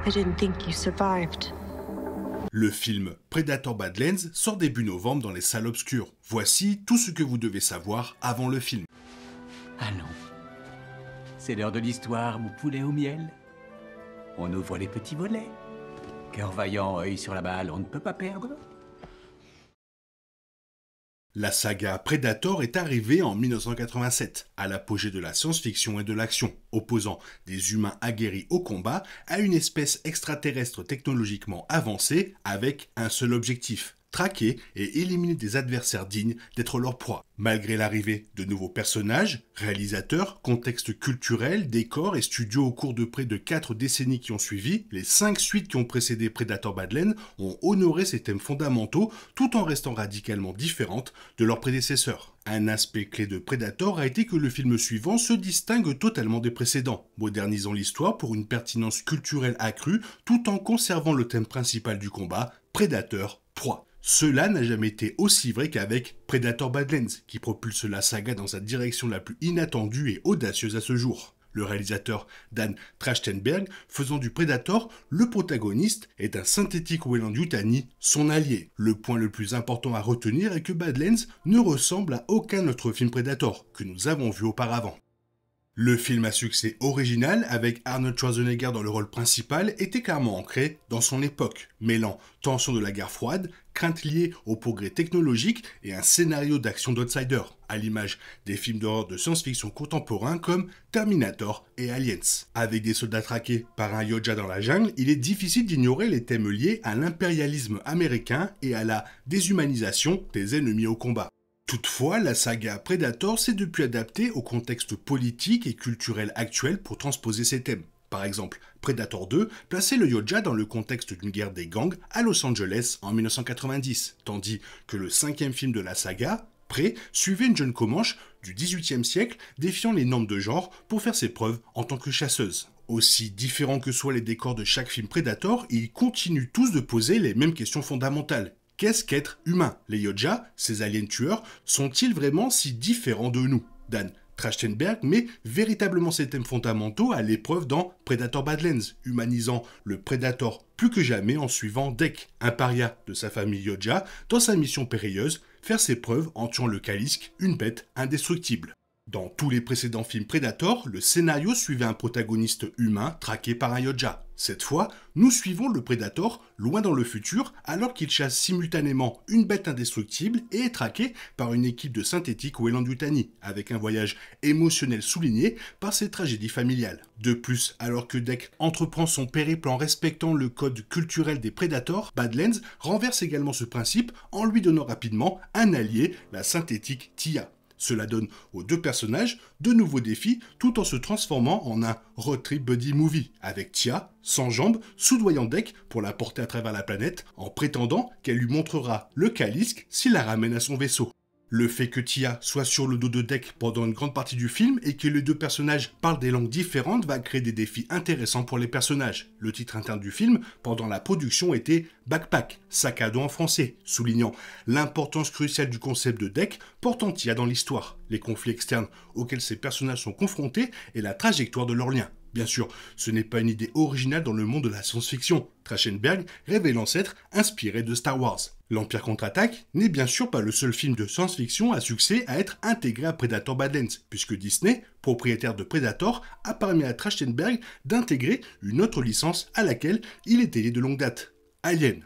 I didn't think you survived. Le film Predator Badlands sort début novembre dans les salles obscures. Voici tout ce que vous devez savoir avant le film. Allons. C'est l'heure de l'histoire, mon poulet au miel. On ouvre les petits volets. Cœur vaillant, œil sur la balle, on ne peut pas perdre. La saga Predator est arrivée en 1987, à l'apogée de la science-fiction et de l'action, opposant des humains aguerris au combat à une espèce extraterrestre technologiquement avancée avec un seul objectif: traquer et éliminer des adversaires dignes d'être leur proie. Malgré l'arrivée de nouveaux personnages, réalisateurs, contexte culturel, décors et studios au cours de près de 4 décennies qui ont suivi, les 5 suites qui ont précédé Predator Badlands ont honoré ces thèmes fondamentaux tout en restant radicalement différentes de leurs prédécesseurs. Un aspect clé de Predator a été que le film suivant se distingue totalement des précédents, modernisant l'histoire pour une pertinence culturelle accrue tout en conservant le thème principal du combat, prédateur-proie. Cela n'a jamais été aussi vrai qu'avec Predator Badlands, qui propulse la saga dans sa direction la plus inattendue et audacieuse à ce jour. Le réalisateur Dan Trachtenberg, faisant du Predator le protagoniste, est un synthétique Weyland-Yutani, son allié. Le point le plus important à retenir est que Badlands ne ressemble à aucun autre film Predator que nous avons vu auparavant. Le film à succès original, avec Arnold Schwarzenegger dans le rôle principal, était clairement ancré dans son époque, mêlant tension de la guerre froide, craintes liées au progrès technologique et un scénario d'action d'outsider, à l'image des films d'horreur de science-fiction contemporains comme Terminator et Aliens. Avec des soldats traqués par un Yoda dans la jungle, il est difficile d'ignorer les thèmes liés à l'impérialisme américain et à la déshumanisation des ennemis au combat. Toutefois, la saga Predator s'est depuis adaptée au contexte politique et culturel actuel pour transposer ces thèmes. Par exemple, Predator 2 plaçait le Yoda dans le contexte d'une guerre des gangs à Los Angeles en 1990, tandis que le 5e film de la saga, Prey, suivait une jeune Comanche du XVIIIe siècle défiant les normes de genre pour faire ses preuves en tant que chasseuse. Aussi différents que soient les décors de chaque film Predator, ils continuent tous de poser les mêmes questions fondamentales. Qu'est-ce qu'être humain? Les Yoda, ces aliens tueurs, sont-ils vraiment si différents de nous? Dan Trachtenberg met véritablement ces thèmes fondamentaux à l'épreuve dans Predator Badlands, humanisant le Predator plus que jamais en suivant Dek, un paria de sa famille Yoda, dans sa mission périlleuse, faire ses preuves en tuant le Kalisk, une bête indestructible. Dans tous les précédents films Predator, le scénario suivait un protagoniste humain traqué par un Yoda. Cette fois, nous suivons le Predator loin dans le futur alors qu'il chasse simultanément une bête indestructible et est traqué par une équipe de synthétiques Weyland-Yutani, avec un voyage émotionnel souligné par ses tragédies familiales. De plus, alors que Dek entreprend son périple en respectant le code culturel des Predators, Badlands renverse également ce principe en lui donnant rapidement un allié, la synthétique Tia. Cela donne aux deux personnages de nouveaux défis tout en se transformant en un road trip buddy movie, avec Tia, sans jambes, soudoyant Dek pour la porter à travers la planète en prétendant qu'elle lui montrera le Kalisk s'il la ramène à son vaisseau. Le fait que Tia soit sur le dos de Dek pendant une grande partie du film et que les deux personnages parlent des langues différentes va créer des défis intéressants pour les personnages. Le titre interne du film, pendant la production, était Backpack, sac à dos en français, soulignant l'importance cruciale du concept de Dek portant Tia dans l'histoire, les conflits externes auxquels ces personnages sont confrontés et la trajectoire de leurs liens. Bien sûr, ce n'est pas une idée originale dans le monde de la science-fiction. Trachtenberg révélant s'être inspiré de Star Wars. L'Empire contre-attaque n'est bien sûr pas le seul film de science-fiction à succès à être intégré à Predator Badlands, puisque Disney, propriétaire de Predator, a permis à Trachtenberg d'intégrer une autre licence à laquelle il était lié de longue date, Alien.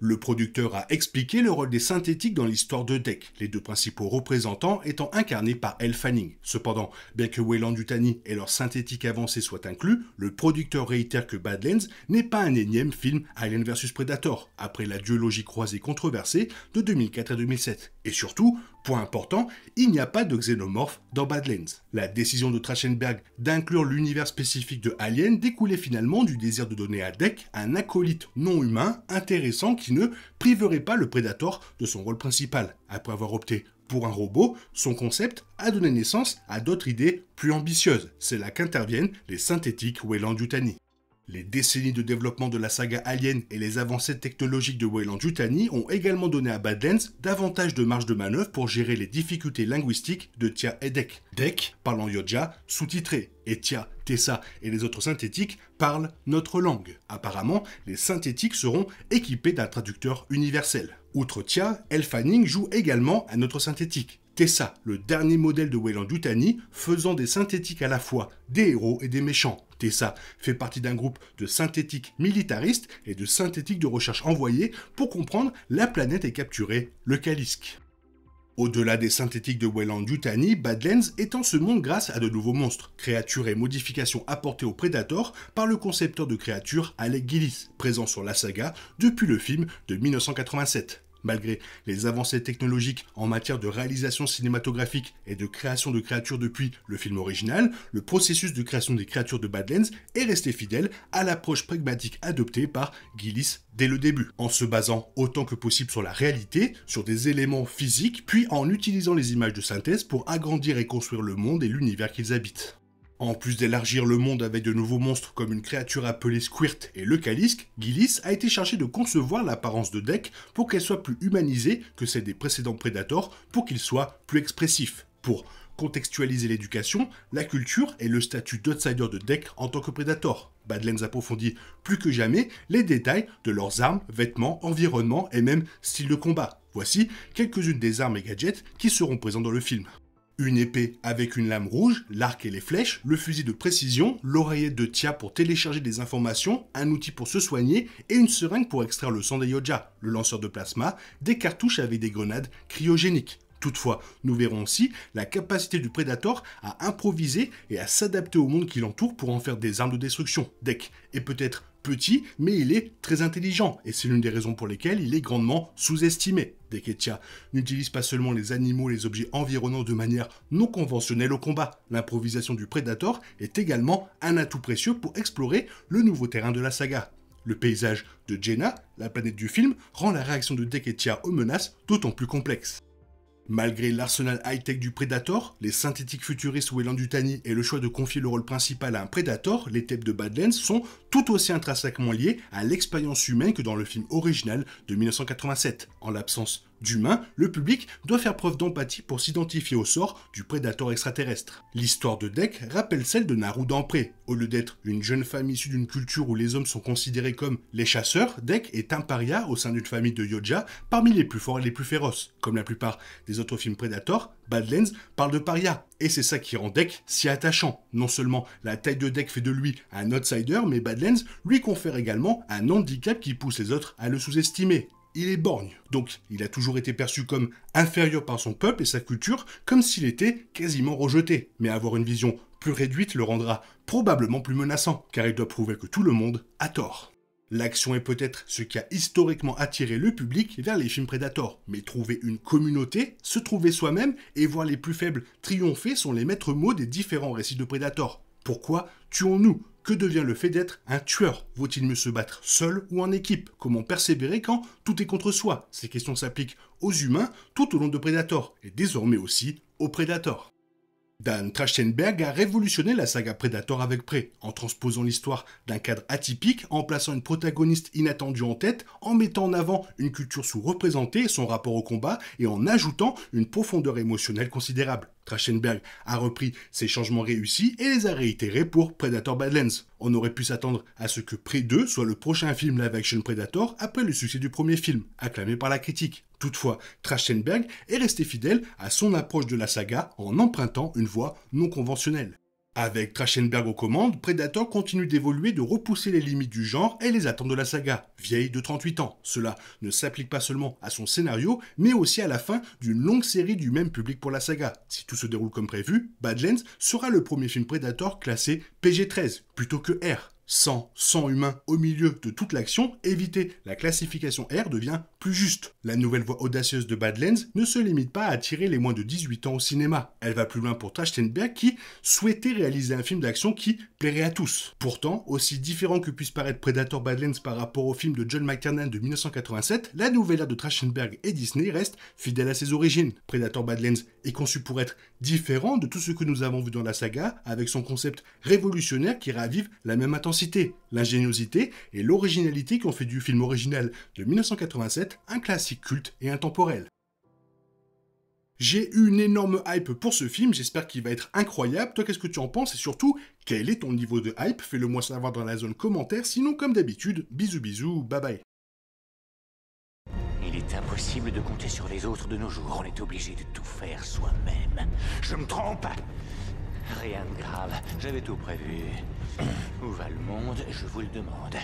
Le producteur a expliqué le rôle des synthétiques dans l'histoire de Dek, les deux principaux représentants étant incarnés par Elle Fanning. Cependant, bien que Weyland-Yutani et leur synthétique avancée soient inclus, le producteur réitère que Badlands n'est pas un énième film Alien vs Predator, après la duologie croisée controversée de 2004 et 2007. Et surtout, point important, il n'y a pas de xénomorphe dans Badlands. La décision de Trachtenberg d'inclure l'univers spécifique de Alien découlait finalement du désir de donner à Dek un acolyte non humain intéressant qui ne priverait pas le Predator de son rôle principal. Après avoir opté pour un robot, son concept a donné naissance à d'autres idées plus ambitieuses. C'est là qu'interviennent les synthétiques Weyland-Yutani. Les décennies de développement de la saga Alien et les avancées technologiques de Weyland-Yutani ont également donné à Badlands davantage de marge de manœuvre pour gérer les difficultés linguistiques de Tia et Dek. Dek, parlant Yoja, sous-titré, et Tia, Tessa et les autres synthétiques parlent notre langue. Apparemment, les synthétiques seront équipés d'un traducteur universel. Outre Tia, Elle Fanning joue également un autre synthétique. Tessa, le dernier modèle de Weyland-Yutani, faisant des synthétiques à la fois des héros et des méchants. Tessa fait partie d'un groupe de synthétiques militaristes et de synthétiques de recherche envoyés pour comprendre la planète et capturer le Kalisk. Au-delà des synthétiques de Weyland-Yutani, Badlands étend ce monde grâce à de nouveaux monstres, créatures et modifications apportées au Predator par le concepteur de créatures Alec Gillis, présent sur la saga depuis le film de 1987. Malgré les avancées technologiques en matière de réalisation cinématographique et de création de créatures depuis le film original, le processus de création des créatures de Badlands est resté fidèle à l'approche pragmatique adoptée par Gillis dès le début, en se basant autant que possible sur la réalité, sur des éléments physiques, puis en utilisant les images de synthèse pour agrandir et construire le monde et l'univers qu'ils habitent. En plus d'élargir le monde avec de nouveaux monstres comme une créature appelée Squirt et le Kalisk, Gillis a été chargé de concevoir l'apparence de Dek pour qu'elle soit plus humanisée que celle des précédents Predators pour qu'il soit plus expressif. Pour contextualiser l'éducation, la culture et le statut d'outsider de Dek en tant que Predator. Badlands approfondit plus que jamais les détails de leurs armes, vêtements, environnement et même style de combat. Voici quelques-unes des armes et gadgets qui seront présents dans le film. Une épée avec une lame rouge, l'arc et les flèches, le fusil de précision, l'oreillette de Tia pour télécharger des informations, un outil pour se soigner et une seringue pour extraire le sang des Yoja, le lanceur de plasma, des cartouches avec des grenades cryogéniques. Toutefois, nous verrons aussi la capacité du Predator à improviser et à s'adapter au monde qui l'entoure pour en faire des armes de destruction. Dek est peut-être petit, mais il est très intelligent, et c'est l'une des raisons pour lesquelles il est grandement sous-estimé. Dek et Tia n'utilisent pas seulement les animaux et les objets environnants de manière non conventionnelle au combat. L'improvisation du Predator est également un atout précieux pour explorer le nouveau terrain de la saga. Le paysage de Jenna, la planète du film, rend la réaction de Dek et Tia aux menaces d'autant plus complexe. Malgré l'arsenal high-tech du Predator, les synthétiques futuristes Weyland-Yutani et le choix de confier le rôle principal à un Predator, les thèmes de Badlands sont tout aussi intrinsèquement liés à l'expérience humaine que dans le film original de 1987. En l'absence d'humains, le public doit faire preuve d'empathie pour s'identifier au sort du Predator extraterrestre. L'histoire de Dek rappelle celle de Naru dans Prey. Au lieu d'être une jeune femme issue d'une culture où les hommes sont considérés comme les chasseurs, Dek est un paria au sein d'une famille de Yoja parmi les plus forts et les plus féroces. Comme la plupart des autres films Predator, Badlands parle de paria. Et c'est ça qui rend Dek si attachant. Non seulement la taille de Dek fait de lui un outsider, mais Badlands lui confère également un handicap qui pousse les autres à le sous-estimer. Il est borgne, donc il a toujours été perçu comme inférieur par son peuple et sa culture, comme s'il était quasiment rejeté. Mais avoir une vision plus réduite le rendra probablement plus menaçant, car il doit prouver que tout le monde a tort. L'action est peut-être ce qui a historiquement attiré le public vers les films Predator, mais trouver une communauté, se trouver soi-même et voir les plus faibles triompher sont les maîtres mots des différents récits de Predator. Pourquoi tuons-nous ? Que devient le fait d'être un tueur? Vaut-il mieux se battre seul ou en équipe? Comment persévérer quand tout est contre soi? Ces questions s'appliquent aux humains tout au long de Predator, et désormais aussi aux Predators. Dan Trachtenberg a révolutionné la saga Predator avec Prey, en transposant l'histoire d'un cadre atypique, en plaçant une protagoniste inattendue en tête, en mettant en avant une culture sous-représentée et son rapport au combat, et en ajoutant une profondeur émotionnelle considérable. Trachtenberg a repris ces changements réussis et les a réitérés pour Predator Badlands. On aurait pu s'attendre à ce que Prey 2 soit le prochain film live-action Predator après le succès du premier film, acclamé par la critique. Toutefois, Trachtenberg est resté fidèle à son approche de la saga en empruntant une voie non conventionnelle. Avec Trachtenberg aux commandes, Predator continue d'évoluer, de repousser les limites du genre et les attentes de la saga, vieille de 38 ans. Cela ne s'applique pas seulement à son scénario, mais aussi à la fin d'une longue série du même public pour la saga. Si tout se déroule comme prévu, Badlands sera le premier film Predator classé PG-13, plutôt que R. Sans sang humain au milieu de toute l'action, éviter la classification R devient plus juste. La nouvelle voie audacieuse de Badlands ne se limite pas à attirer les moins de 18 ans au cinéma. Elle va plus loin pour Trachtenberg qui souhaitait réaliser un film d'action qui plairait à tous. Pourtant, aussi différent que puisse paraître Predator Badlands par rapport au film de John McTiernan de 1987, la nouvelle ère de Trachtenberg et Disney reste fidèle à ses origines. Predator Badlands est conçu pour être différent de tout ce que nous avons vu dans la saga, avec son concept révolutionnaire qui ravive la même intensité. l'ingéniosité et l'originalité qui ont fait du film original de 1987 un classique culte et intemporel. J'ai eu une énorme hype pour ce film, j'espère qu'il va être incroyable. Toi, qu'est-ce que tu en penses? Et surtout, quel est ton niveau de hype? Fais-le moi savoir dans la zone commentaire, sinon comme d'habitude, bisous bisous, bye bye. Il est impossible de compter sur les autres de nos jours, on est obligé de tout faire soi-même. Je me trompe? Rien de grave, j'avais tout prévu. Où va le monde, je vous le demande.